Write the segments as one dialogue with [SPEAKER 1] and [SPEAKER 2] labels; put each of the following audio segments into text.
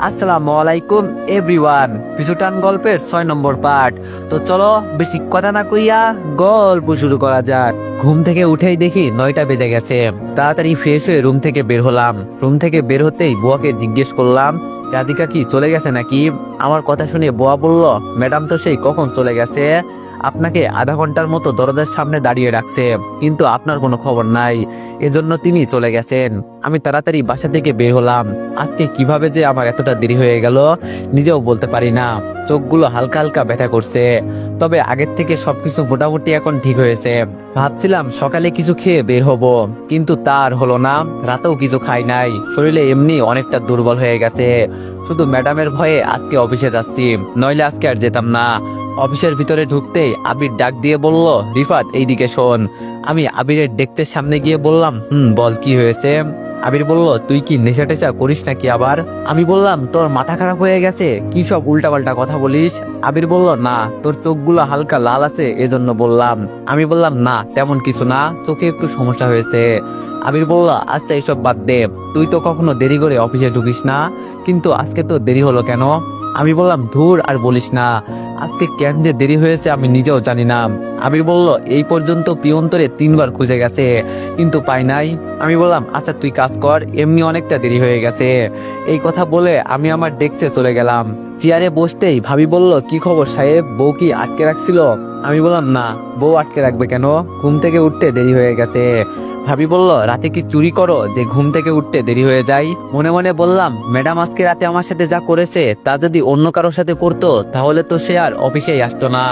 [SPEAKER 1] আসসালামু আলাইকুম এভরিওয়ান, পিছুটান গল্পের 6 নম্বর পার্ট। তো চলো বেশি কথা না কইয়া গল্প শুরু করা যাক। ঘুম থেকে উঠেই দেখি 9টা বেজে গেছে। তাড়াতাড়ি ফ্রেশ হয়ে রুম থেকে বের হলাম। রুম থেকে বের হতেই বুয়াকে জিজ্ঞেস করলাম, রাধিকা কি চলে গেছে নাকি? আমার কথা শুনে বুয়া বলল, ম্যাডাম তো সেই কখন চলে গেছে, আপনাকে আধা ঘন্টার মতো দরজার সামনে দাঁড়িয়ে রাখছে, কিন্তু আপনার কোনো খবর নাই, এজন্য তিনি চলে গেছেন। আমি তাড়াতাড়ি বাসা থেকে বের হলাম। আজকে কিভাবে যে আমার এতটা দেরি হয়ে গেল নিজেও বলতে পারি না। চোখগুলো হালকা হালকা ব্যথা করছে, তবে আগের থেকে সবকিছু মোটামুটি এখন ঠিক হয়েছে। ভাবছিলাম সকালে কিছু খেয়ে বের হব, কিন্তু তার হলো না। রাতেও কিছু খাই নাই, শরীরে এমনি অনেকটা দুর্বল হয়ে গেছে। শুধু ম্যাডামের ভয়ে আজকে অফিসে যাচ্ছি, নইলে আজকে আর যেতাম না। অফিসের ভিতরে ঢুকতেই আবির ডাক দিয়ে বলল, রিফাত এইদিকে শোন। আমি আবিরের ডেস্কের সামনে গিয়ে বললাম, বল কি হয়েছে? আবির বলল, তুই কি নেশা টেশা করিস নাকি আবার? আমি বললাম, তোর মাথা খারাপ হয়ে গেছে, কি সব উল্টাপাল্টা কথা বলিস? আবির বলল, না, তোর চোখগুলো হালকা লাল আছে এজন্য বললাম। আমি বললাম, না তেমন কিছু না, চোখে একটু সমস্যা হয়েছে। আবির বলল, আচ্ছা এসব বাদ দে, তুই তো কখনো দেরি করে অফিসে ঢুকিস না, কিন্তু আজকে তো দেরি হলো কেন? আমি বললাম, ধুর আর বলিস না, আজকে কেন যে দেরি হয়েছে আমি নিজেও জানি না। আবির বলল, এই পর্যন্ত পিয়ন তোরে 3বার খুঁজে গেছে, কিন্তু পাই নাই। আমি বললাম, আচ্ছা তুই কাজ কর, এমনি অনেকটা দেরি হয়ে গেছে। এই কথা বলে আমি আমার ডেস্কে চলে গেলাম। চেয়ারে বসতেই ভাবি বলল, কি খবর সাহেব, বউ কি আটকে রাখছিল? আমি বললাম, না, বউ আটকে রাখবে কেন, ঘুম থেকে উঠতে দেরি হয়ে গেছে। ভাবি বলল, রাতে কি চুরি করো যে ঘুম থেকে উঠতে দেরি হয়ে যায়? মনে মনে বললাম, ম্যাডাম আজকে রাতে আমার সাথে যা করেছে তা যদি অন্য কারোর সাথে করতো তাহলে তো সে আর অফিসেই আসতো না।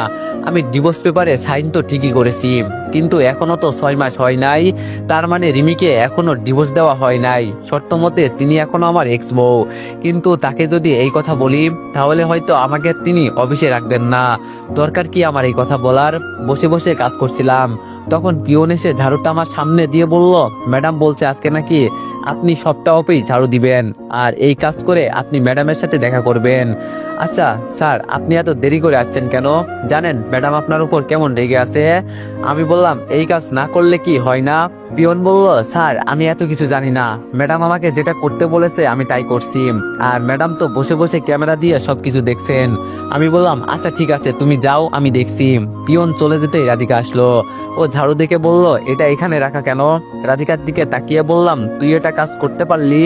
[SPEAKER 1] আমি ডিভোর্স পেপারে সাইন তো ঠিকই করেছি, কিন্তু এখনো তো 6 মাস হয় নাই, তার মানে রিমিকে এখনো ডিভোর্স দেওয়া হয় নাই। শর্ত মতে তিনি এখনো আমার এক্স বউ, কিন্তু তাকে যদি এই কথা বলি তাহলে হয়তো আমাকে তিনি অফিসে রাখবেন না। দরকার কি আমার এই কথা বলার? বসে বসে কাজ করছিলাম, তখন পিয়ন এসে ঝাড়ুটা আমার সামনে দিয়ে বলল, ম্যাডাম বলছে আজকে নাকি আপনি সবটা অফিস ঝাড়ু দিবেন, আর এই কাজ করে আপনি ম্যাডামের সাথে দেখা করবেন। আচ্ছা স্যার, আপনি এত দেরি করে আসছেন কেন? জানেন ম্যাডাম আপনার উপর কেমন রেগে আছে? আমি বললাম, এই কাজ না করলে কি হয় না? পিয়ন বলল, স্যার আমি এত কিছু জানি না, ম্যাডাম আমাকে যেটা করতে বলেছে আমি তাই করছি, আর ম্যাডাম তো বসে বসে ক্যামেরা দিয়ে সবকিছু দেখছেন। আমি বললাম, আচ্ছা ঠিক আছে তুমি যাও, আমি দেখছি। পিয়ন চলে যেতেই রাধিকা আসলো। ও ঝাড়ু দেখে বলল, এটা এখানে রাখা কেন? রাধিকার দিকে তাকিয়ে বললাম, তুই এটা কাজ করতে পারলি,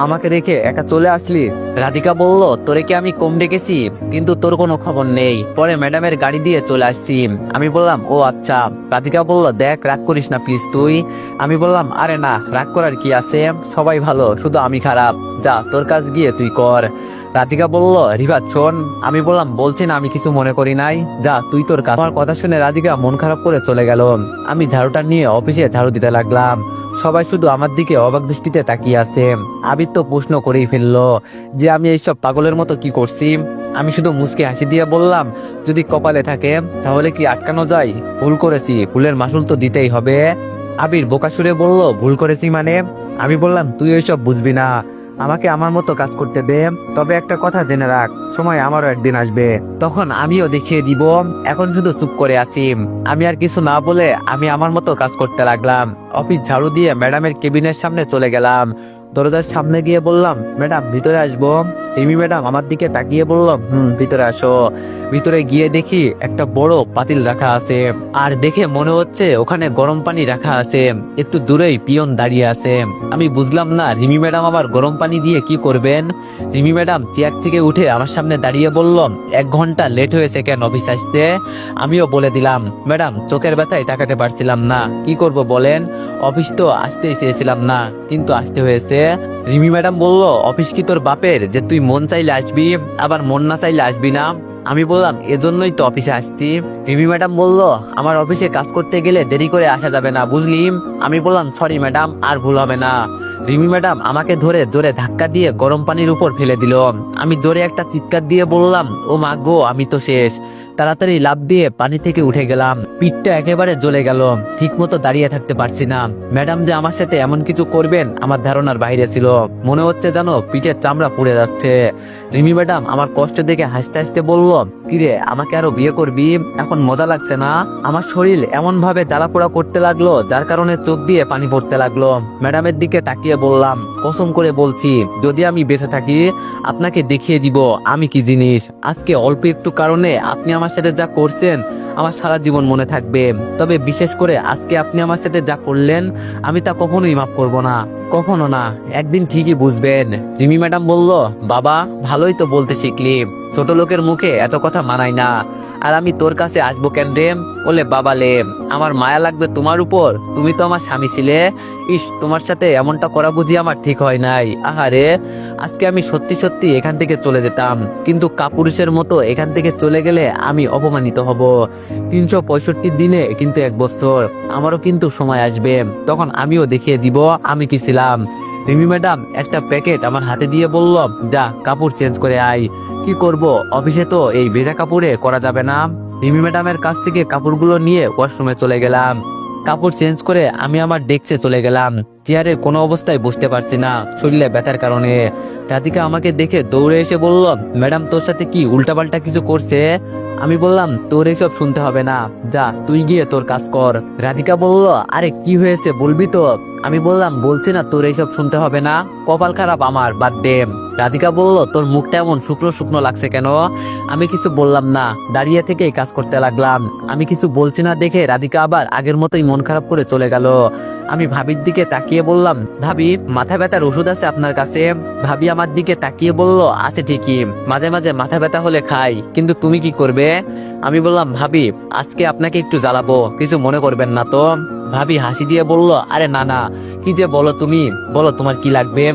[SPEAKER 1] আমাকে রেখে একা চলে আসলি? রাধিকা বলল, তোরে কি আমি কম ডেকেছি? কিন্তু তোর কোনো খবর নেই, পরে ম্যাডামের গাড়ি দিয়ে চলে আসছি। আমি বললাম, ও আচ্ছা। রাধিকা বলল, দেখ রাগ করিস না প্লিজ তুই। আমি বললাম, আরে না, রাগ করার কি আছে, সবাই ভালো, শুধু আমি খারাপ, যা তোর কাজ গিয়ে তুই কর। রাধিকা বলল, রিফাত শোন। আমি বললাম, বলছি না আমি কিছু মনে করি নাই, যা তুই তোর কাজ। আমার কথা শুনে রাধিকা মন খারাপ করে চলে গেল। আমি ঝাড়ুটা নিয়ে অফিসে ঝাড়ু দিতে লাগলাম। সবাই শুধু আমার দিকে অবাক দৃষ্টিতে তাকিয়ে আছে। আবির তো প্রশ্ন করেই ফেললো যে আমি এইসব পাগলের মতো কি করছি। আমি শুধু মুচকে হাসি দিয়ে বললাম, যদি কপালে থাকে তাহলে কি আটকানো যায়? ভুল করেছি, ভুলের মাসুল তো দিতেই হবে। আবির বোকা সুরে বলল, ভুল করেছি মানে? আমি বললাম, তুই ওইসব বুঝবি না, আমাকে আমার মতো কাজ করতে দে। তবে একটা কথা জেনে রাখ, সময় আমারও একদিন আসবে, তখন আমিও দেখিয়ে দিব। এখন শুধু চুপ করে আছি। আমি আর কিছু না বলে আমি আমার মতো কাজ করতে লাগলাম। অফিস ঝাড়ু দিয়ে ম্যাডামের কেবিনের সামনে চলে গেলাম। দরজার সামনে গিয়ে বললাম, ম্যাডাম ভিতরে আসবো? রিমি ম্যাডাম আমার দিকে তাকিয়ে বলল, ভিতরে আসো। ভিতরে গিয়ে দেখি একটা বড় পাতিল রাখা আছে, আর দেখে মনে হচ্ছে ওখানে গরম পানি রাখা আছে। একটু দূরেই পিয়ন দাঁড়িয়ে আছে। আমি বুঝলাম না রিমি ম্যাডাম আবার গরম পানি দিয়ে কি করবেন। রিমি ম্যাডাম চেয়ার থেকে উঠে আমার সামনে দাঁড়িয়ে বলল, 1 ঘন্টা লেট হয়েছে কেন অফিস আসতে? আমিও বলে দিলাম, ম্যাডাম চোখের ব্যথায় তাকাতে পারছিলাম না, কি করব বলেন, অফিস তো আসতেই চেয়েছিলাম না, কিন্তু আসতে হয়েছে। রিমি ম্যাডাম বলল, অফিস কি তোর বাপের যে তুই মন চাইলে আসবি আবার মন না চাইলে আসবি না? আমি বললাম, এজন্যই তো অফিসে আসছি। রিমি ম্যাডাম বলল, আমার অফিসে কাজ করতে গেলে দেরি করে আসা যাবে না, বুঝলি? আমি বললাম, সরি ম্যাডাম, আর ভুল হবে না। রিমি ম্যাডাম আমাকে ধরে জোরে ধাক্কা দিয়ে গরম পানির উপর ফেলে দিল। আমি জোরে একটা চিৎকার দিয়ে বললাম, ও মা গো, আমি তো শেষ। তাড়াতাড়ি লাফ দিয়ে পানি থেকে উঠে গেলাম। পিঠটা একেবারে জ্বলে গেল, ঠিক মতো দাঁড়িয়ে থাকতে পারছি না। ম্যাডাম যে আমার সাথে এমন কিছু করবেন আমার ধারণার বাইরে ছিল। মনে হচ্ছে জানো পিঠের চামড়া পুড়ে যাচ্ছে। রিমি ম্যাডাম আমার কষ্ট দেখে হাসতে হাসতে বলল, কিরে আমাকে আরো বিয়ে করবি? এখন মজা লাগছে না? আমার শরীর এমন ভাবে জ্বালাপোড়া করতে লাগলো যার কারণে চোখ দিয়ে পানি পড়তে লাগলো। ম্যাডামের দিকে তাকিয়ে বললাম, কসম করে বলছি যদি আমি বেঁচে থাকি আপনাকে দেখিয়ে দিব আমি কি জিনিস। আজকে অল্প একটু কারণে আপনি আমার সাথে যা করছেন আমার সারা জীবন মনে থাকবে। তবে বিশেষ করে আজকে আপনি আমার সাথে যা করলেন আমি তা কখনোই মাফ করব না, কখনো না। একদিন ঠিকই বুঝবেন। রিমি ম্যাডাম বলল, বাবা ভালোই তো বলতে শিখলি, ছোট লোকের মুখে এত কথা মানায় না। আর আমি তোর কাছে আসবো কেন রে? বলে, বাবা লে আমার মায়া লাগবে তোমার উপর, তুমি তো আমার স্বামী ছিলে। ইস তোমার সাথে এমনটা করা বুঝি আমার ঠিক হয় নাই। আহারে আজকে আমি সত্যি সত্যি এখান থেকে চলে যেতাম, কিন্তু কাপুরুষের মতো এখান থেকে চলে গেলে আমি অপমানিত হব। 365 দিনে কিন্তু 1 বছর, আমারও কিন্তু সময় আসবে, তখন আমিও দেখিয়ে দিব আমি কি ছিলাম। রিমি ম্যাডাম একটা প্যাকেট আমার হাতে দিয়ে বলল, যা কাপড় চেঞ্জ করে আয়। কি করব, অফিসে তো এই ভেজা কাপড়ে করা যাবে না। রিমি ম্যাডামের কাছ থেকে কাপড়গুলো নিয়ে ওয়াশরুমে চলে গেলাম। কাপড় চেঞ্জ করে আমি আমার ডেস্কে চলে গেলাম। চেয়ারে কোনো অবস্থায় বসতে পারছি না শরীরে ব্যথার কারণে। রাধিকা আমাকে দেখে দৌড়ে এসে বলল, ম্যাডাম তোর সাথে কি উল্টাপাল্টা কিছু করছে? আমি বললাম, তোর এসব শুনতে হবে না, যা তুই গিয়ে তোর কাজ কর। রাধিকা বলল, আরে কি হয়েছে বলবি তো? আমি বললাম, বলছি না তোর এইসব শুনতে হবে না, কপাল খারাপ আমার, বাদ দে। রাধিকা বলল, তোর মুখটা এমন শুকনো শুকনো লাগছে কেন? আমি কিছু বললাম না, দাঁড়িয়ে থেকেই কাজ করতে লাগলাম। আমি কিছু বলছি না দেখে রাধিকা আবার আগের মতোই মন খারাপ করে চলে গেল। আমি ভাবির দিকে তাকিয়ে বললাম, ভাবি মাথা ব্যথার ওষুধ আছে আপনার কাছে? ভাবি আমার দিকে তাকিয়ে বলল, আছে ঠিকই, মাঝে মাঝে মাথা ব্যথা হলে খাই, কিন্তু তুমি কি করবে? আমি বললাম, ভাবি আজকে আপনাকে একটু জ্বালাবো, কিছু মনে করবেন না তো? ভাবি হাসি দিয়ে বলল, আরে না না, কি যে বলো তুমি, বলো তোমার কি লাগবে?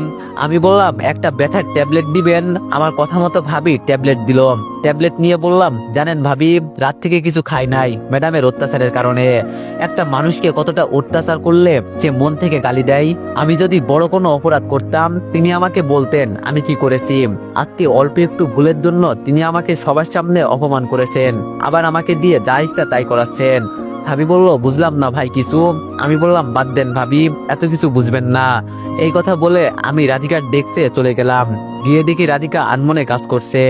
[SPEAKER 1] আমি বললাম, একটা ব্যথার ট্যাবলেট দিবেন? আমার কথা মতো ভাবি ট্যাবলেট দিল। ট্যাবলেট নিয়ে বললাম, জানেন ভাবি রাত থেকে কিছু খাই নাই ম্যাডামের অত্যাচারের কারণে। একটা মানুষকে কতটা অত্যাচার করলে সে মন থেকে গালি দেয়। আমি যদি বড় কোনো অপরাধ করতাম তিনি আমাকে বলতেন আমি কি করেছি। আজকে অল্প একটু ভুলের জন্য তিনি আমাকে সবার সামনে অপমান করেছেন, আবার আমাকে দিয়ে যা ইচ্ছা তাই করাচ্ছেন। ভাবি বলল, বুঝলাম না ভাই কিছু। আমি বললাম, বাদ দেন ভাবি, এত কিছু বুঝবেন না। এই কথা বলে আমি রাধিকার ডেস্কে চলে গেলাম। গিয়ে দেখি রাধিকা আনমনে কাজ করছে।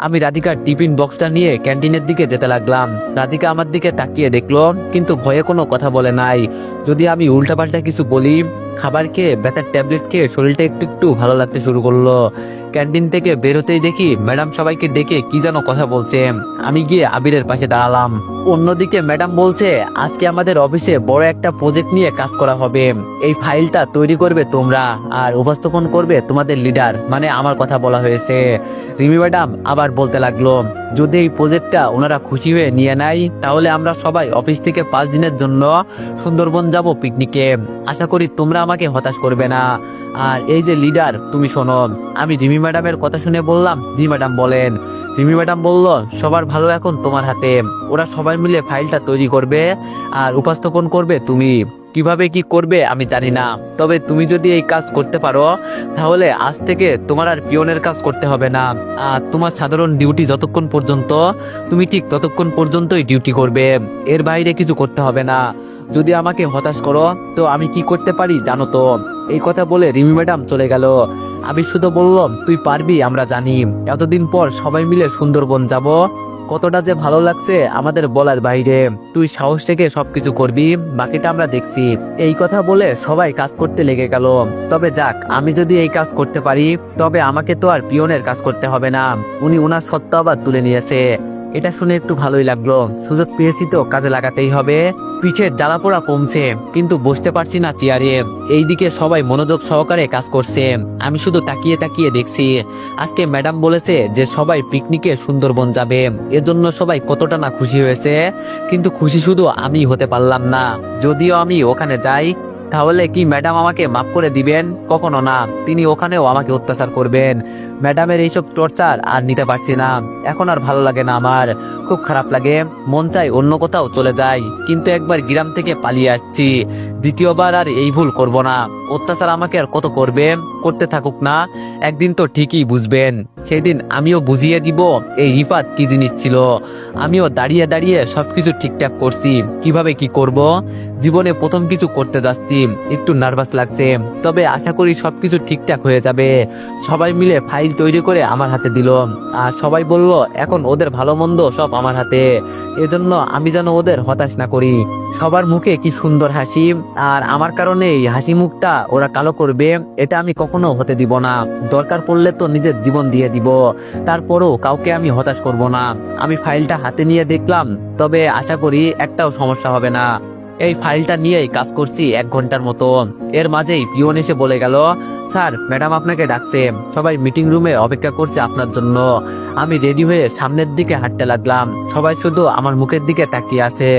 [SPEAKER 1] আমি রাধিকার টিফিন বক্সটা নিয়ে ক্যান্টিনের দিকে যেতে লাগলাম। রাধিকা আমার দিকে তাকিয়ে দেখলো, কিন্তু ভয়ে কোনো কথা বলে নাই। যদি আমি উল্টাপাল্টা কিছু বলি, খাবার খেয়ে ব্যথার ট্যাবলেট খেয়ে শরীরটা একটু একটু ভালো লাগতে শুরু করলো। ক্যান্টিন থেকে বেরোতেই দেখি ম্যাডাম সবাইকে ডেকে কি যেন কথা বলছে। আমি গিয়ে আবিরের পাশে দাঁড়ালাম। অন্যদিকে ম্যাডাম বলছে, আজকে আমাদের অফিসে বড় একটা প্রজেক্ট নিয়ে কাজ করা হবে। এই ফাইলটা তৈরি করবে তোমরা আর উপস্থাপন করবে তোমাদের লিডার, মানে আমার কথা বলা হয়েছে। রিমি ম্যাডাম আবার বলতে লাগলো, যদি এই প্রজেক্টটা ওনারা খুশি হয়ে নিয়ে নেয় তাহলে আমরা সবাই অফিস থেকে 5 দিনের জন্য সুন্দরবন যাব পিকনিকে। আশা করি তোমরা আমাকে হতাশ করবে না। আর এই যে লিডার তুমি শোনো। আমি রিমি ম্যাডামের কথা শুনে বললাম, জি ম্যাডাম বলেন। রিমি ম্যাডাম বলল, সবার ভালো এখন তোমার হাতে। ওরা সবাই মিলে ফাইলটা তৈরি করবে আর উপস্থাপন করবে তুমি। কিভাবে কি করবে আমি জানি না, তবে তুমি যদি এই কাজ করতে পারো তাহলে আজ থেকে তোমার আর পিয়নের কাজ করতে হবে না। আর তোমার সাধারণ ডিউটি যতক্ষণ পর্যন্ত তুমি ঠিক ততক্ষণ পর্যন্তই ডিউটি করবে, এর বাইরে কিছু করতে হবে না। যদি আমাকে হতাশ করো তো আমি কি করতে পারি জানো তো? এই কথা বলে রিমি ম্যাডাম চলে গেল। আমি শুধু বললাম, তুই পারবি আমরা জানি। এতদিন পর সবাই মিলে সুন্দরবন যাব, কতটা যে ভালো লাগছে আমাদের বলার বাইরে। তুই সাহস থেকে সবকিছু করবি, বাকিটা আমরা দেখছি। এই কথা বলে সবাই কাজ করতে লেগে গেল। তবে যাক, আমি যদি এই কাজ করতে পারি তবে আমাকে তো আর পিয়নের কাজ করতে হবে না। উনি ওনার সত্ত্ব আবার তুলে নিয়েছে, এটা শুনে একটু ভালোই লাগলো। সুযোগ পেয়েছি তো কাজে লাগাতেই হবে। পিঠের জ্বালাপোড়া কমছে, কিন্তু বসতে পারছি না চেয়ারে। এইদিকে সবাই মনোযোগ সহকারে কাজ করছে, আমি শুধু তাকিয়ে তাকিয়ে দেখছি। আজকে ম্যাডাম বলেছে যে সবাই পিকনিকে সুন্দরবন যাবে, এজন্য সবাই কতটা না খুশি হয়েছে। কিন্তু খুশি শুধু আমি হতে পারলাম না। যদিও আমি ওখানে যাই তাহলে কি ম্যাডাম আমাকে মাফ করে দিবেন? কখনো না, তিনি ওখানেও আমাকে অত্যাচার করবেন। ম্যাডামের এইসব টর্চার আর নিতে পারছি না, এখন আর ভালো লাগে না, আমার খুব খারাপ লাগে, মন চাই অন্য কোথাও চলে যাই, কিন্তু একবার গ্রাম থেকে পালিয়ে আসছি, দ্বিতীয়বার আর এই ভুল করব না। অত্যাচার আমাকে আর কত করবে, করতে থাকুক না, একদিন তো ঠিকই বুঝবেন, সেদিন আমিও বুঝিয়ে দিব এই রিফাত কি জিনিস ছিল। আমিও দাঁড়িয়ে দাঁড়িয়ে সবকিছু ঠিকঠাক করছি, কিভাবে কি করব, জীবনে প্রথম কিছু করতে যাচ্ছি, একটু নার্ভাস লাগছে, তবে আশা করি সবকিছু ঠিকঠাক হয়ে যাবে। সবাই মিলে ফাইল তৈরি করে আমার হাতে দিল, আর সবাই বলল এখন ওদের ভালো মন্দ সব আমার হাতে, এজন্য আমি যেন ওদের হতাশ না করি। সবার মুখে কি সুন্দর হাসি, আর আমার কারণে এই হাসি মুখটা ওরা কালো করবে, এটা আমি কখনো হতে দিব না। দরকার পড়লে তো নিজের জীবন দিয়ে দিব, তারপরও কাউকে আমি হতাশ করব না। আমি ফাইলটা হাতে নিয়ে দেখলাম, তবে আশা করি একটাও সমস্যা হবে না। এই ফাইলটা নিয়েই কাজ করছি 1 ঘন্টার মতো। এর মাঝেই পিয়ন এসে বলে গেল, স্যার ম্যাডাম আপনাকে ডাকছে, সবাই মিটিং রুমে অপেক্ষা করছে আপনার জন্য। আমি রেডি হয়ে সামনের দিকে হাঁটতে লাগলাম, সবাই শুধু আমার মুখের দিকে তাকিয়ে আছে।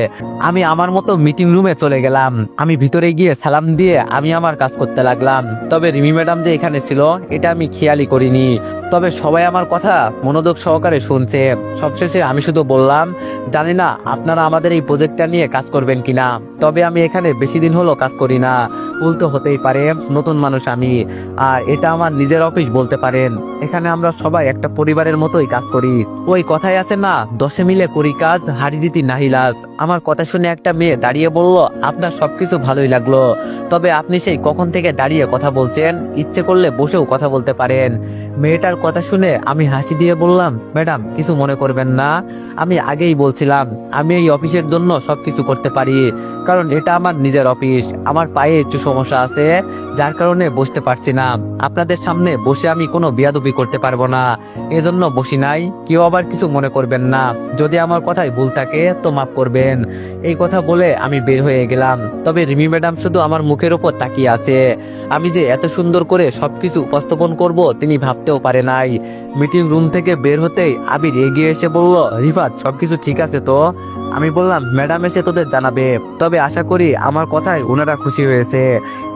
[SPEAKER 1] আমি আমার মতো মিটিং রুমে চলে গেলাম। আমি ভিতরে গিয়ে সালাম দিয়ে আমি আমার কাজ করতে লাগলাম। তবে রিমি ম্যাডাম যে এখানে ছিল এটা আমি খেয়ালই করিনি, তবে সবাই আমার কথা মনোযোগ সহকারে শুনছে। সবশেষে আমি শুধু বললাম, জানি না আপনারা আমাদের এই প্রজেক্টটা নিয়ে কাজ করবেন কিনা, তবে আমি এখানে বেশি দিন হলো কাজ করি না, ভুল তো হতেই পারে, নতুন মানুষ আমি, আর এটা আমার নিজের অফিস বলতে পারেন। এখানে আমরা সবাই একটা পরিবারের মতোই কাজ করি। ওই কথাই আছে না, 10 মিলে করি কাজ, হারি জিতি নাহি লাজ। আমার কথা শুনে একটা মেয়ে দাঁড়িয়ে বলল, আপনার সবকিছু ভালোই লাগলো, তবে আপনি সেই কখন থেকে দাঁড়িয়ে কথা বলছেন, ইচ্ছে করলে বসেও কথা বলতে পারেন। মেয়েটার কথা শুনে আমি হাসি দিয়ে বললাম, ম্যাডাম কিছু মনে করবেন না, আমি আগেই বলছিলাম আমি এই অফিসের জন্য সবকিছু করতে পারি, কারণ এটা আমার নিজের অফিস। আমার পায়ে একটু সমস্যা আছে, যার কারণে বসতে পারছি না। আপনাদের সামনে বসে আমি কোনো বিয়াদবি করতে পারবো না, এজন্য বসি নাই, কেউ আবার কিছু মনে করবেন না। যদি আমার কথায় ভুল থাকে তো মাফ করবেন। এই কথা বলে আমি বের হয়ে গেলাম। তবে রিমি ম্যাডাম শুধু আমার মুখের উপর তাকিয়ে আছে। আমি যে এত সুন্দর করে সবকিছু উপস্থাপন করব তিনি ভাবতেও পারে নাই। মিটিং রুম থেকে বের হতেই আবির এগিয়ে এসে বলল, রিফাত সবকিছু ঠিক আছে তো? আমি বললাম, ম্যাডাম এসে তোদের জানাবে, তবে আশা করি আমার কথায় ওনারা খুশি হয়েছে।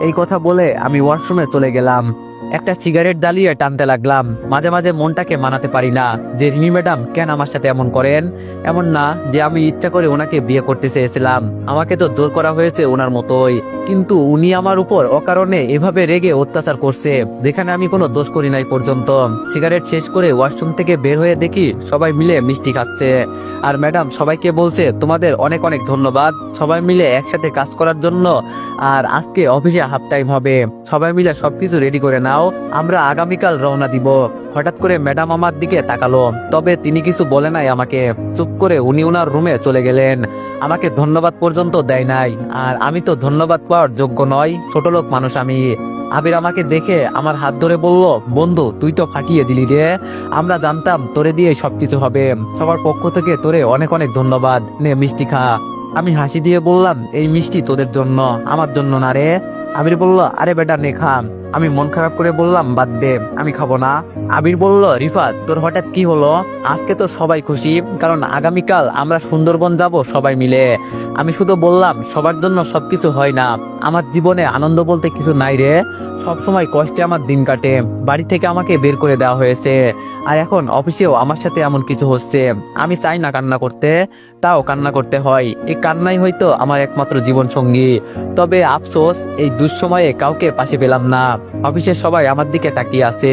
[SPEAKER 1] এই কথা বলে আমি ওয়াশরুমে চলে গেলাম। একটা সিগারেট জ্বালিয়ে টানতে লাগলাম। মাঝে মাঝে মনটাকে মানাতে পারি না যে রিমি ম্যাডাম কেন আমার সাথে এমন করেন। এমন না যে আমি ইচ্ছা করে ওনাকে বিয়ে করতে চেয়েছিলাম, আমাকে তো জোর করা হয়েছে ওনার মতোই, কিন্তু উনি আমার উপর অকারণে এভাবে রেগে অত্যাচার করছে, যেখানে আমি কোনো দোষ করি নাই পর্যন্ত। সিগারেট শেষ করে ওয়াশরুম থেকে বের হয়ে দেখি সবাই মিলে মিষ্টি খাচ্ছে, আর ম্যাডাম সবাইকে বলছে, তোমাদের অনেক অনেক ধন্যবাদ সবাই মিলে একসাথে কাজ করার জন্য, আর আজকে অফিসে হাফ টাইম হবে, সবাই মিলে সবকিছু রেডি করে নাও, আমরা আগামীকাল রওনা দিব। হঠাৎ করে ম্যাডাম আমার দিকে তাকালো, তবে তিনি কিছু বলে নাই আমাকে। চুপ করে উনি ওনার রুমে চলে গেলেন, আমাকে ধন্যবাদ পর্যন্ত দেয় নাই। আর আমি তো ধন্যবাদ পাওয়ার যোগ্য নয়, ছোট লোক মানুষ আমি। আবির আমাকে দেখে আমার হাত ধরে বলল, বন্ধু তুই তো ফাটিয়ে দিলি রে, আমরা জানতাম তোরে দিয়ে সবকিছু হবে, সবার পক্ষ থেকে তোরে অনেক অনেক ধন্যবাদ, নে মিষ্টি খা। আমি হাসি দিয়ে বললাম, এই মিষ্টি তোদের জন্য, আমার জন্য না রে। আবির বলল, আরে বেটা নে খা। আমি মন খারাপ করে বললাম, বাদ দে, আমি খাবো না। আবির বলল, রিফাত তোর হঠাৎ কি হলো? আজকে তো সবাই খুশি, কারণ আগামীকাল আমরা সুন্দরবন যাব সবাই মিলে। আমি শুধু বললাম, সবার জন্য সবকিছু হয় না, আমার জীবনে আনন্দ বলতে কিছু নাই রে, সব সময় কষ্টে আমার দিন কাটে, বাড়ি থেকে আমাকে বের করে দেওয়া হয়েছে, আর এখন অফিসেও আমার সাথে এমন কিছু হচ্ছে। আমি চাই না কান্না করতে, তাও কান্না করতে হয়, এই কান্নাই হয়তো আমার একমাত্র জীবন সঙ্গী। তবে আফসোস, এই দুঃসময়ে কাউকে পাশে পেলাম না। অফিসের সবাই আমার দিকে তাকিয়ে আছে,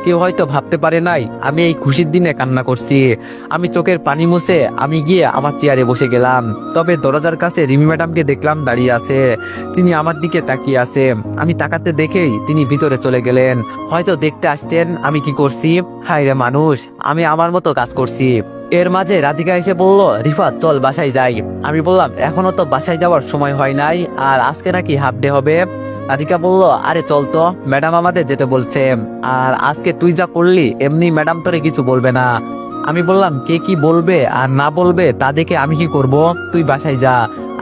[SPEAKER 1] কেউ হয়তো ভাবতে পারে নাই আমি এই খুশির দিনে কান্না করছি। আমি চোখের পানি মুছে আমি গিয়ে আমার চেয়ারে বসে গেলাম। তবে দরজার কাছে রিমি ম্যাডামকে দেখলাম দাঁড়িয়ে আছে, তিনি আমার দিকে তাকিয়ে আছে। আমি তাকাতে দেখেই তিনি ভিতরে চলে গেলেন, হয়তো দেখতে আসছেন আমি কি করছি। হায় রে মানুষ, আমি আমার মতো কাজ করছি। এর মাঝে রাধিকা এসে বলল, রিফাত চল বাসায় যাই। আমি বললাম, এখনো তো বাসায় যাওয়ার সময় হয় নাই, আর আজকে নাকি হাফ ডে হবে। রাধিকা বলল, আরে চল তো, ম্যাডাম আমাদের যেতে বলছে, আর আজকে তুই যা করলি এমনি ম্যাডাম তোরে কিছু বলবে না। আমি বললাম, কে কি বলবে আর না বলবে তা দেখে আমি কি করব, তুই বাসায় যা,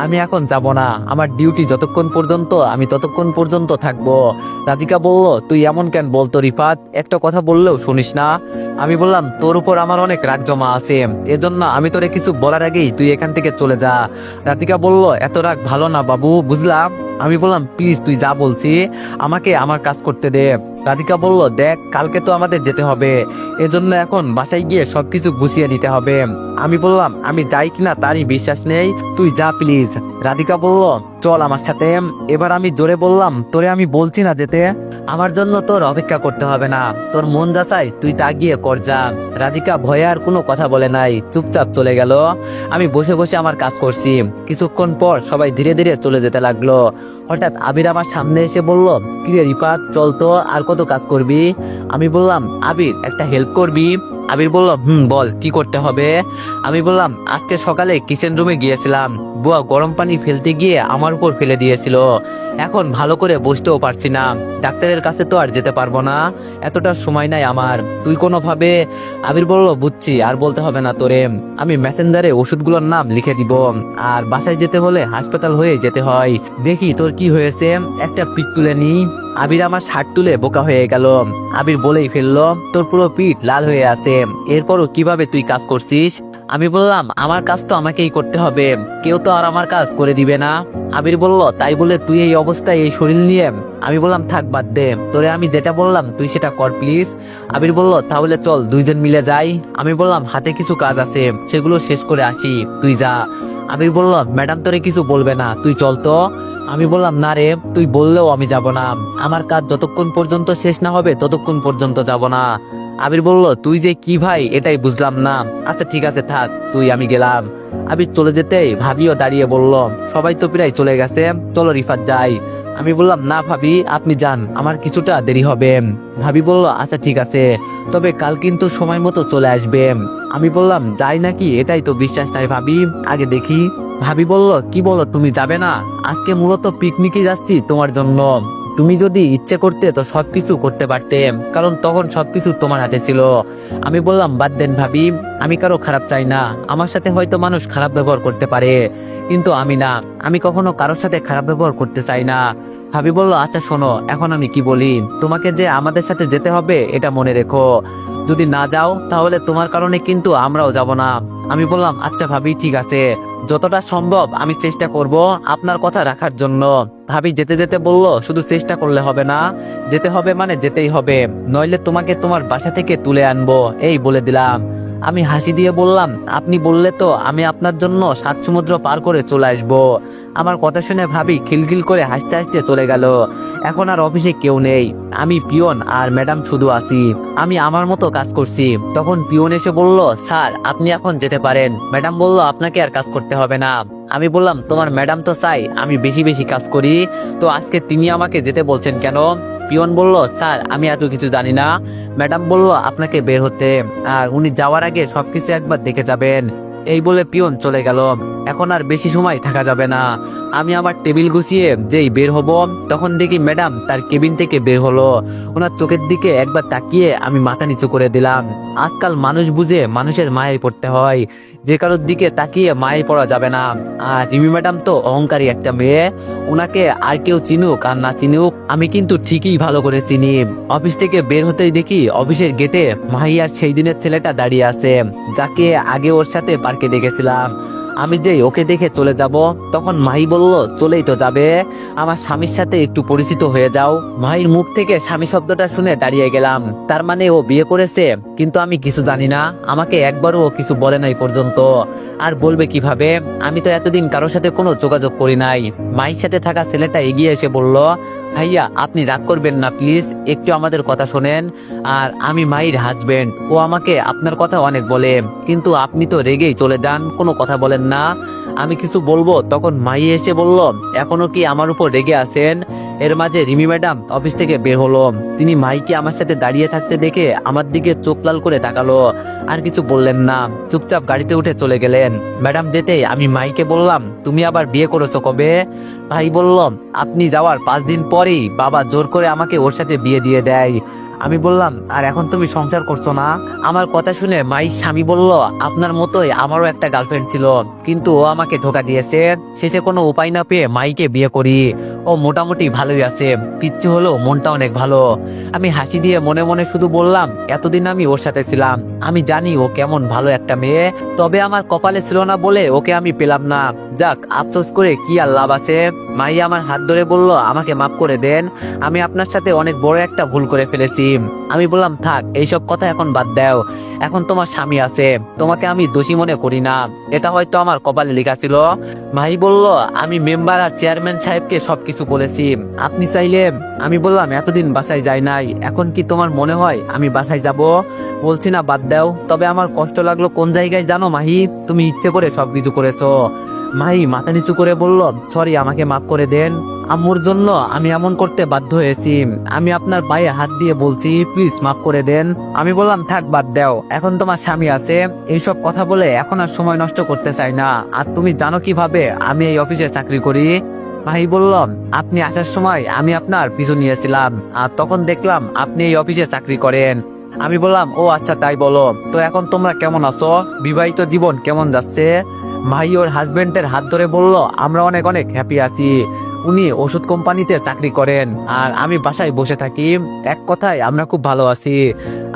[SPEAKER 1] আমি এখন যাব না, আমার ডিউটি যতক্ষণ পর্যন্ত আমি ততক্ষণ পর্যন্ত থাকবো। রাধিকা বলল, তুই এমন কেন বলতো রিফাত, একটা কথা বললেও শুনিস না, আমি বললাম তোর উপর আমার অনেক রাগ জমা আছে, এজন্য আমি তোরে কিছু বলার আগেই তুই এখান থেকে চলে যা। রাধিকা বলল, এত রাগ ভালো না বাবু, বুঝলাম। আমি বললাম, প্লিজ তুই যা বলছি আমাকে আমার কাজ করতে দে। রাধিকা বলল, দেখ কালকে তো আমাদের যেতে হবে, এজন্য এখন বাসায় গিয়ে সবকিছু গুছিয়ে নিতে হবে। আমি বললাম, আমি যাই কিনা তারই বিশ্বাস নেই, তুই যা প্লিজ। রাধিকা বলল, চল আমার সাথে। এবার আমি জোরে বললাম, তোরে আমি বলছি না যেতে, আমার জন্য তোর অপেক্ষা করতে হবে না, তোর মন যা চায় তুই তা গিয়ে কর যা। রাধিকা ভয়ে আর কোনো কথা বলে নাই, চুপচাপ চলে গেল। আমি বসে বসে আমার কাজ করছি। কিছুক্ষণ পর সবাই ধীরে ধীরে চলে যেতে লাগলো। হঠাৎ আবির আমার সামনে এসে বলল, কিরে রিফাত, চল তো, আর কত কাজ করবি? আমি বললাম, আবির একটা হেল্প করবি? আবির বলল, বল কি করতে হবে? আমি বললাম, আজকে সকালে কিচেন রুমে গিয়েছিলাম, বুয়া গরম পানি ফেলতে গিয়ে আমার উপর ফেলে দিয়েছিল, এখন ভালো করে বসতেও পারছি না, ডাক্তারের কাছে তো আর যেতে পারবো না, এতটা সময় নাই আমার, তুই কোনোভাবে। আবির বলল, বুঝছি, আর বলতে হবে না তোরে, আমি মেসেঞ্জারে ওষুধগুলোর নাম লিখে দিব, আর বাসায় যেতে হলে হাসপাতাল হয়ে যেতে হয়, দেখি তোর কি হয়েছে, একটা পিক তুলে নি। আবির আমার শার্ট তুলে বোকা হয়ে গেল। আবির বলেই ফেললো, তোর পুরো পিঠ লাল হয়ে আছে, এরপরও কিভাবে তুই কাজ করছিস? আমি বললাম, আমার কাজ তো আমাকেই করতে হবে, কেউ তো আর আমার কাজ করে দিবে না। আবির বলল, তাই বলে তুই এই অবস্থায় এই শরীর নিয়ে? আমি বললাম, থাক বাদ দে, তোরে আমি যেটা বললাম তুই সেটা কর প্লিজ। আবির বলল, তাহলে চল দুইজন মিলে যাই। আমি বললাম, হাতে কিছু কাজ আছে, সেগুলো শেষ করে আসি, তুই যা। আবির বলল, ম্যাডাম তোরে কিছু বলবে না, তুই চল তো। আমি বললাম, না রে, তুই বললেও আমি যাব না, আমার কাজ যতক্ষণ পর্যন্ত শেষ না হবে ততক্ষণ পর্যন্ত যাব না। আবির বলল, তুই যে কি ভাই এটাই বুঝলাম না, আচ্ছা ঠিক আছে থাক তুই, আমি গেলাম। আবির চলে যেতেই ভাবিও দাঁড়িয়ে বলল, সবাই তো প্রায় চলে গেছে, চলো রিফাত যাই। আমি বললাম, না ভাবি আপনি যান, আমার কিছুটা দেরি হবে। ভাবি বলল, আচ্ছা ঠিক আছে, তবে কাল কিন্তু সময় মতো চলে আসবে। আমি বললাম, যাই নাকি এটাই তো বিশ্বাস নাই ভাবি, আগে দেখি। ভাবি বলল, কি বলো, তুমি যাবে না? আজকে মূলত পিকনিকে যাচ্ছি তোমার জন্য, তুমি যদি ইচ্ছে করতে তো সবকিছু করতে পারতে, কারণ তখন সবকিছু তোমার হাতে ছিল। আমি বললাম, বাদ দেন ভাবি, আমি কারো খারাপ চাই না, আমার সাথে হয়তো মানুষ খারাপ ব্যবহার করতে পারে, কিন্তু আমি না, আমি কখনো কারোর সাথে খারাপ ব্যবহার করতে চাই না। ভাবি বলল, আচ্ছা শোনো, এখন আমি কি বলি, তোমাকে যে আমাদের সাথে যেতে হবে এটা মনে রেখো, যদি না যাও তাহলে তোমার কারণে কিন্তু আমরাও যাব না। আমি বললাম, আচ্ছা ভাবি ঠিক আছে, যতটা সম্ভব আমি চেষ্টা করব আপনার কথা রাখার জন্য। ভাবি যেতে যেতে বলল, শুধু চেষ্টা করলে হবে না, যেতে হবে মানে যেতেই হবে, নইলে তোমাকে তোমার বাসা থেকে তুলে আনবো, এই বলে দিলাম। আমি হাসি দিয়ে বললাম, আপনি বললে তো আমি আপনার জন্য 7 সমুদ্র পার করে চলে আসবো। আমার কথা শুনে ভাবি খিলখিল করে হাসতে হাসতে চলে গেল। এখন আর অফিসে কেউ নেই, আমি, পিয়ন আর ম্যাডাম শুধু আছি। আমি আমার মতো কাজ করছি। তখন পিয়ন এসে বলল, স্যার আপনি এখন যেতে পারেন। ম্যাডাম বলল, আপনাকে আর কাজ করতে হবে না। আমি বললাম, তোমার ম্যাডাম তো চাই আমি বেশি বেশি কাজ করি, তো আজকে তিনি আমাকে যেতে বলছেন কেন? পিয়ন বলল, স্যার আমি এত কিছু জানি না। ম্যাডাম বলল, আপনাকে বের হতে, আর উনি যাওয়ার আগে সবকিছু একবার দেখে যাবেন। এই বলে পিয়ন চলে গেল। এখন আর বেশি সময় থাকা যাবে না। আমি আমার টেবিল গুছিয়ে যেই বের হব, তখন দেখি ম্যাডাম তার কেবিন থেকে বের হলো। ওনার চোখের দিকে একবার তাকিয়ে আমি মাথা নিচু করে দিলাম। আজকাল মানুষ বুঝে মানুষের মায়ায় পড়তে হয়, যে কারোর দিকে তাকিয়ে মায়ায় পড়া যাবে না। আর রিমি ম্যাডাম তো অহংকারী একটা মেয়ে, ওনাকে আর কেউ চিনুক আর না চিনুক, আমি কিন্তু ঠিকই ভালো করে চিনি। অফিস থেকে বের হতেই দেখি অফিসের গেটে মাহি আর সেই দিনের ছেলেটা দাঁড়িয়ে আছে, যাকে আগে ওর সাথে পার্কে দেখেছিলাম। আমি যেই ওকে দেখে চলে যাব, তখন মাহি বলল, চলেই তো যাবে, আমার স্বামীর সাথে একটু পরিচিত হয়ে যাও। মাহির মুখ থেকে স্বামী শব্দটা শুনে দাঁড়িয়ে গেলাম, তার মানে ও বিয়ে করেছে, কিন্তু আমি কিছু জানি না, আমাকে একবারও ও কিছু বলে নাই পর্যন্ত, আর বলবে কিভাবে, আমি তো এতদিন কারোর সাথে কোনো যোগাযোগ করি নাই। মাহির সাথে থাকা ছেলেটা এগিয়ে এসে বলল, ভাইয়া আপনি রাগ করবেন না প্লিজ, একটু আমাদের কথা শোনেন, আর আমি মাহির হাজবেন্ড, ও আমাকে আপনার কথা অনেক বলে, কিন্তু আপনি তো রেগেই চলে যান, কোনো কথা বলেন না। আমি কিছু বলবো, তখন মাহি এসে বলল, এখনো কি আমার উপর রেগে আছেন? এর মাঝে রিমি ম্যাডাম অফিস থেকে বের হলো। তিনি মাহিকে আমার সাথে দাঁড়িয়ে থাকতে দেখে আমার দিকে চোখ লাল করে তাকালো, আর কিছু বললেন না, চুপচাপ গাড়িতে উঠে চলে গেলেন। ম্যাডাম যেতেই আমি মাহিকে বললাম, তুমি আবার বিয়ে করেছো কবে? ভাই বলল, আপনি যাওয়ার 5 দিন পরেই বাবা জোর করে আমাকে ওর সাথে বিয়ে দিয়ে দেয়। আমি বললাম, আর এখন তুমি সংসার করছো না? আমার কথা শুনে মাইর স্বামী বলল, আপনার মতোই আমারও একটা গার্লফ্রেন্ড ছিল, কিন্তু ও আমাকে ধোকা দিয়েছে, শেষে কোনো উপায় না পেয়ে মাইকে বিয়ে করি। ও মোটামুটি ভালোই আছে, পিচ্ছি হলো মনটা অনেক ভালো। আমি হাসি দিয়ে মনে মনে শুধু বললাম, এতদিন আমি ওর সাথে ছিলাম, আমি জানি ও কেমন ভালো একটা মেয়ে, তবে আমার কপালে ছিল না বলে ওকে আমি পেলাম না। যাক, আফসোস করে কি আর লাভ আছে। মাই আমার হাত ধরে বলল, আমাকে মাফ করে দেন, আমি আপনার সাথে অনেক বড় একটা ভুল করে ফেলেছি। আমি বললাম, থাক এইসব কথা এখন বাদ দাও, এখন তোমার স্বামী আছে, তোমাকে আমি দোষী মনে করি না, এটা হয়তো আমার কপালে লেখা ছিল। ভাই বলল, আমি মেম্বার আর চেয়ারম্যান সাহেবকে সবকিছু বলেছি, আপনি চাইলে। আমি বললাম, এতদিন বাসায় যাই নাই, এখন কি তোমার মনে হয় আমি বাসায় যাব? বলছি না, বাদ দাও, তবে আমার কষ্ট লাগলো কোন জায়গায় জানো মাহি, তুমি ইচ্ছে করে সবকিছু করেছো। মাহি মাথা নিচু করে বলল, সরি, আমাকে মাফ করে দেন, আম্মুর জন্য আমি এমন করতে বাধ্য হয়েছি, আমি আপনার পায়ে হাত দিয়ে বলছি, প্লিজ মাফ করে দেন। আমি বললাম, থাক বাদ দাও, এখন তোমার স্বামী আছে, এইসব কথা বলে এখন আর সময় নষ্ট করতে চাই না, আর তুমি জানো কিভাবে আমি এই অফিসে চাকরি করি? মাহি বলল, আপনি আসার সময় আমি আপনার পিছু নিয়েছিলাম, আর তখন দেখলাম আপনি এই অফিসে চাকরি করেন। আমি বললাম, ও আচ্ছা, তাই বলো, তো এখন তোমরা কেমন আছো, বিবাহিত জীবন কেমন যাচ্ছে? ভাই ওর হাজবেন্ডের হাত ধরে বলল, আমরা অনেক অনেক হ্যাপি আছি, উনি ওষুধ কোম্পানিতে চাকরি করেন আর আমি বাসায় বসে থাকি, এক কথায় আমরা খুব ভালো আছি।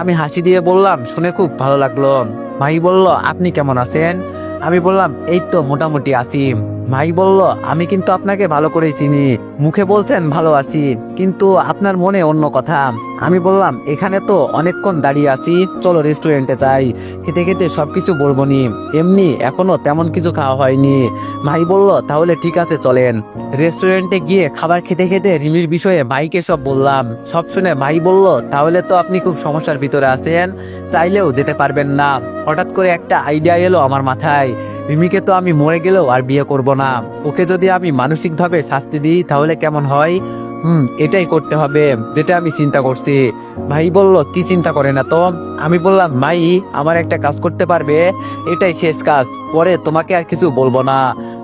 [SPEAKER 1] আমি হাসি দিয়ে বললাম, শুনে খুব ভালো লাগলো। ভাই বলল, আপনি কেমন আছেন? আমি বললাম, এই তো মোটামুটি আছি। ভাই বলল, আমি কিন্তু আপনাকে ভালো করেই চিনি, মুখে বলছেন ভালো আছি, কিন্তু আপনার মনে অন্য কথা। আমি বললাম, এখানে তো অনেকক্ষণ দাঁড়িয়ে আছি, চলো রেস্টুরেন্টে যাই, খেতে খেতে সবকিছু বলবো নি, এমনি এখনো তেমন কিছু খাওয়া হয়নি। ভাই বলল, তাহলে ঠিক আছে চলেন। রেস্টুরেন্টে গিয়ে খাবার খেতে খেতে রিমির বিষয়ে ভাইকে সব বললাম। সব শুনে ভাই বলল, তাহলে তো আপনি খুব সমস্যার ভিতরে আছেন, চাইলেও যেতে পারবেন না। হঠাৎ করে একটা আইডিয়া এলো আমার মাথায়, রিমিকে তো আমি মরে গেলেও আর বিয়ে করব না, ওকে যদি আমি মানসিকভাবে শাস্তি দিই তাহলে কেমন হয়? এটাই করতে হবে, যেটা আমি চিন্তা করছি। ভাই বলল, কি চিন্তা করে না তো? আমি বললাম, ভাই আমার একটা কাজ করতে পারবে, এটাই শেষ কাজ, পরে তোমাকে আর কিছু বলবো না।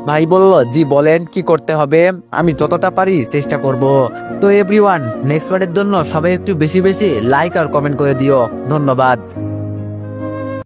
[SPEAKER 1] ভাই বলল, জি বলেন, কি করতে হবে? আমি যতটা পারি চেষ্টা করব। তো এভরিওয়ান, নেক্সট ওয়ার্ডের জন্য সবাই একটু বেশি বেশি লাইক আর কমেন্ট করে দিও। ধন্যবাদ।